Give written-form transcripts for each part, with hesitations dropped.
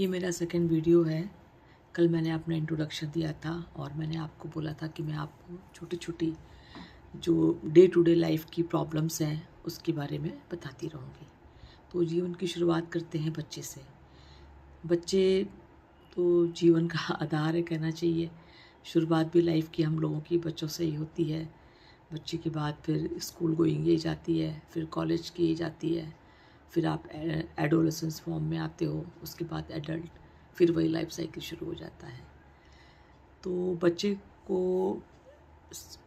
ये मेरा second video है। कल मैंने अपना इंट्रोडक्शन दिया था और मैंने आपको बोला था कि मैं आपको छोटी छोटी जो डे टू डे लाइफ की प्रॉब्लम्स हैं उसके बारे में बताती रहूँगी। तो जीवन की शुरुआत करते हैं बच्चे से। बच्चे तो जीवन का आधार है कहना चाहिए। शुरुआत भी लाइफ की हम लोगों की बच्चों से ही होती है। बच्चे के बाद फिर स्कूल गोइंग एज आती है, फिर कॉलेज की एज आती है, फिर आप एडोलेसेंस फॉर्म में आते हो, उसके बाद एडल्ट, फिर वही लाइफ साइकिल शुरू हो जाता है। तो बच्चे को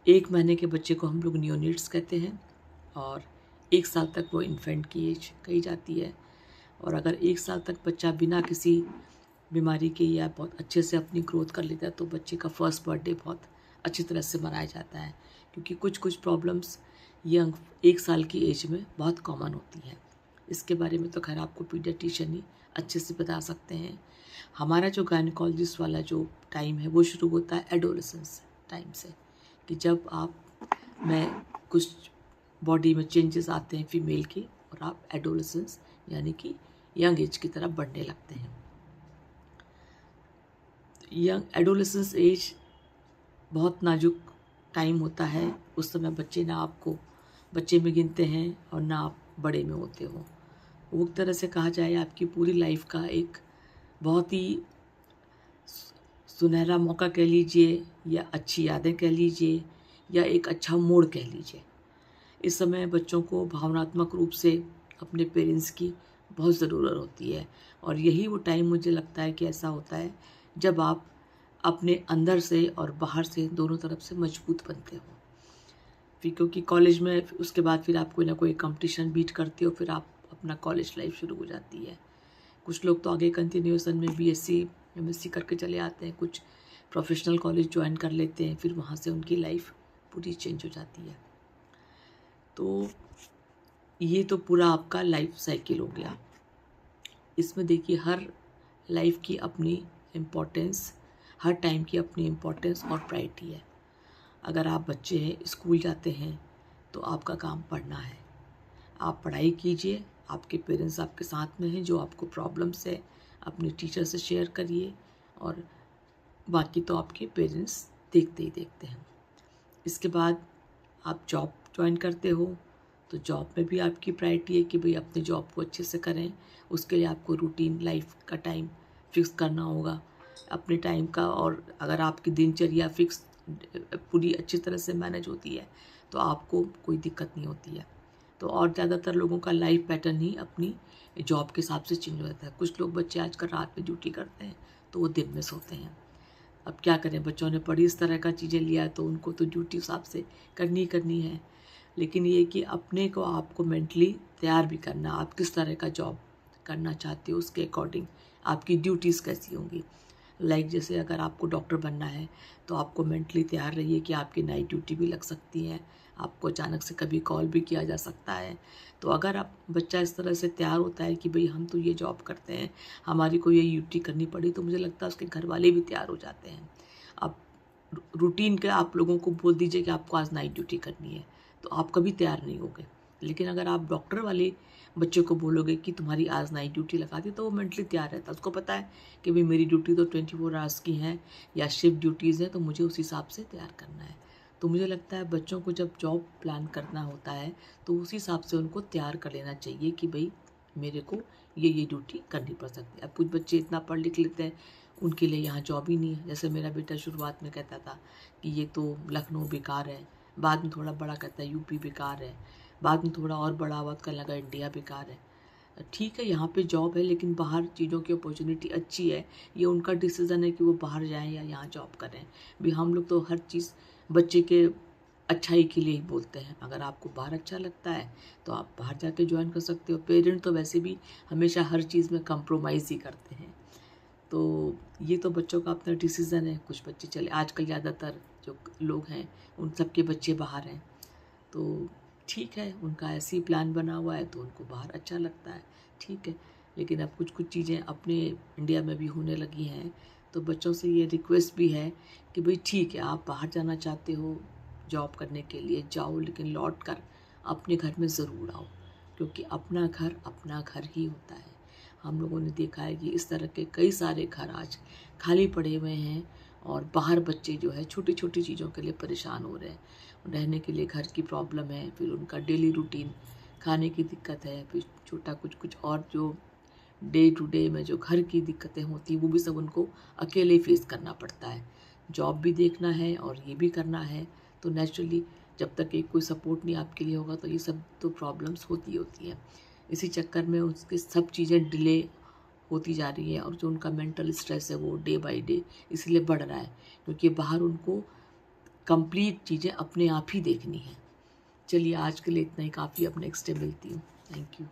1 महीने के बच्चे को हम लोग नियोनेट्स कहते हैं और 1 साल तक वो इन्फेंट की एज कही जाती है। और अगर 1 साल तक बच्चा बिना किसी बीमारी के या बहुत अच्छे से अपनी ग्रोथ कर लेता है तो बच्चे का फर्स्ट बर्थडे बहुत अच्छी तरह से मनाया जाता है, क्योंकि कुछ कुछ प्रॉब्लम्स यंग 1 साल की एज में बहुत कॉमन होती है। इसके बारे में तो खैर आपको पीडियाट्रिशियन ही अच्छे से बता सकते हैं। हमारा जो गायनेकोलॉजिस्ट वाला जो टाइम है वो शुरू होता है एडोलेसेंस टाइम से, कि जब आप में कुछ बॉडी में चेंजेस आते हैं फीमेल की और आप एडोलेसेंस यानी कि यंग एज की तरफ बढ़ने लगते हैं। यंग एडोलेसेंस एज बहुत नाजुक टाइम होता है। उस समय बच्चे ना आपको बच्चे में गिनते हैं और ना आप बड़े में होते हो। वो एक तरह से कहा जाए आपकी पूरी लाइफ का एक बहुत ही सुनहरा मौका कह लीजिए या अच्छी यादें कह लीजिए या एक अच्छा मोड़ कह लीजिए। इस समय बच्चों को भावनात्मक रूप से अपने पेरेंट्स की बहुत ज़रूरत होती है और यही वो टाइम मुझे लगता है कि ऐसा होता है जब आप अपने अंदर से और बाहर से दोनों तरफ से मजबूत बनते हो। फिर क्योंकि कॉलेज में उसके बाद फिर आप कोई ना कोई कंपटीशन बीट करते हो, फिर आप अपना कॉलेज लाइफ शुरू हो जाती है। कुछ लोग तो आगे कंटिन्यूएशन में बीएससी एमएससी करके चले आते हैं, कुछ प्रोफेशनल कॉलेज ज्वाइन कर लेते हैं, फिर वहाँ से उनकी लाइफ पूरी चेंज हो जाती है। तो ये तो पूरा आपका लाइफ साइकिल हो गया। इसमें देखिए हर लाइफ की अपनी इम्पोर्टेंस, हर टाइम की अपनी इम्पोर्टेंस और प्रायोरिटी है। अगर आप बच्चे हैं, स्कूल जाते हैं, तो आपका काम पढ़ना है। आप पढ़ाई कीजिए, आपके पेरेंट्स आपके साथ में हैं, जो आपको प्रॉब्लम्स है अपने टीचर से शेयर करिए और बाकी तो आपके पेरेंट्स देखते ही देखते हैं। इसके बाद आप जॉब ज्वाइन करते हो तो जॉब में भी आपकी प्रायोरिटी है कि भाई अपने जॉब को अच्छे से करें। उसके लिए आपको रूटीन लाइफ का टाइम फिक्स करना होगा अपने टाइम का, और अगर आपकी दिनचर्या फिक्स पूरी अच्छी तरह से मैनेज होती है तो आपको कोई दिक्कत नहीं होती है। तो और ज़्यादातर लोगों का लाइफ पैटर्न ही अपनी जॉब के हिसाब से चेंज हो जाता है। कुछ लोग बच्चे आजकल रात में ड्यूटी करते हैं तो वो दिन में सोते हैं। अब क्या करें, बच्चों ने पढ़ी इस तरह का चीज़ें लिया है तो उनको तो ड्यूटी हिसाब से करनी है। लेकिन ये कि अपने को आपको मेंटली तैयार भी करना, आप किस तरह का जॉब करना चाहते हो उसके अकॉर्डिंग आपकी ड्यूटीज़ कैसी होंगी। लाइक जैसे अगर आपको डॉक्टर बनना है तो आपको मेंटली तैयार रहिए कि आपकी नाइट ड्यूटी भी लग सकती है, आपको अचानक से कभी कॉल भी किया जा सकता है। तो अगर आप बच्चा इस तरह से तैयार होता है कि भाई हम तो ये जॉब करते हैं, हमारी को ये ड्यूटी करनी पड़ी, तो मुझे लगता है उसके घर वाले भी तैयार हो जाते हैं। अब रूटीन के आप लोगों को बोल दीजिए कि आपको आज नाइट ड्यूटी करनी है तो आप कभी तैयार नहीं होगे। लेकिन अगर आप डॉक्टर वाले बच्चे को बोलोगे कि तुम्हारी आज नाइट ड्यूटी लगा दी तो वो मेंटली तैयार रहता है। उसको पता है कि भाई मेरी ड्यूटी तो 24 आवर्स की हैं या शिफ्ट ड्यूटीज़ हैं, तो मुझे उस हिसाब से तैयार करना है। तो मुझे लगता है बच्चों को जब जॉब प्लान करना होता है तो उस हिसाब से उनको तैयार कर लेना चाहिए कि भाई मेरे को ये ड्यूटी करनी पड़ सकती है। अब कुछ बच्चे इतना पढ़ लिख लेते हैं उनके लिए यहाँ जॉब ही नहीं है। जैसे मेरा बेटा शुरुआत में कहता था कि ये तो लखनऊ बेकार है, बाद में थोड़ा बड़ा कहता है यूपी बेकार है, बाद में थोड़ा और बड़ा हुआ कहने लगा इंडिया बेकार है। ठीक है, यहाँ पे जॉब है लेकिन बाहर चीज़ों की अपॉर्चुनिटी अच्छी है, ये उनका डिसीज़न है कि वो बाहर जाएं या यहाँ जॉब करें। भी हम लोग तो हर चीज़ बच्चे के अच्छाई के लिए ही बोलते हैं। अगर आपको बाहर अच्छा लगता है तो आप बाहर जाके ज्वाइन कर सकते हो। पेरेंट तो वैसे भी हमेशा हर चीज़ में कंप्रोमाइज़ ही करते हैं। तो ये तो बच्चों का अपना डिसीज़न है। कुछ बच्चे चले, आजकल ज़्यादातर जो लोग हैं उन सब के बच्चे बाहर हैं, तो ठीक है, उनका ऐसे ही प्लान बना हुआ है तो उनको बाहर अच्छा लगता है, ठीक है। लेकिन अब कुछ कुछ चीज़ें अपने इंडिया में भी होने लगी हैं, तो बच्चों से ये रिक्वेस्ट भी है कि भाई ठीक है, आप बाहर जाना चाहते हो जॉब करने के लिए जाओ, लेकिन लौट कर अपने घर में ज़रूर आओ, क्योंकि अपना घर ही होता है। हम लोगों ने देखा है कि इस तरह के कई सारे घर आज खाली पड़े हुए हैं और बाहर बच्चे जो है छोटी छोटी चीज़ों के लिए परेशान हो रहे हैं। रहने के लिए घर की प्रॉब्लम है, फिर उनका डेली रूटीन, खाने की दिक्कत है, फिर छोटा कुछ कुछ और जो डे टू डे में जो घर की दिक्कतें होती हैं वो भी सब उनको अकेले फेस करना पड़ता है। जॉब भी देखना है और ये भी करना है, तो नेचुरली जब तक एक कोई सपोर्ट नहीं आपके लिए होगा तो ये सब तो प्रॉब्लम्स होती हैं। इसी चक्कर में उसकी सब चीज़ें डिले होती जा रही है और जो उनका मेंटल स्ट्रेस है वो डे बाय डे इसलिए बढ़ रहा है, क्योंकि बाहर उनको कंप्लीट चीज़ें अपने आप ही देखनी है। चलिए आज के लिए इतना ही काफ़ी, अब नेक्स्ट डे मिलती हूँ। Thank you.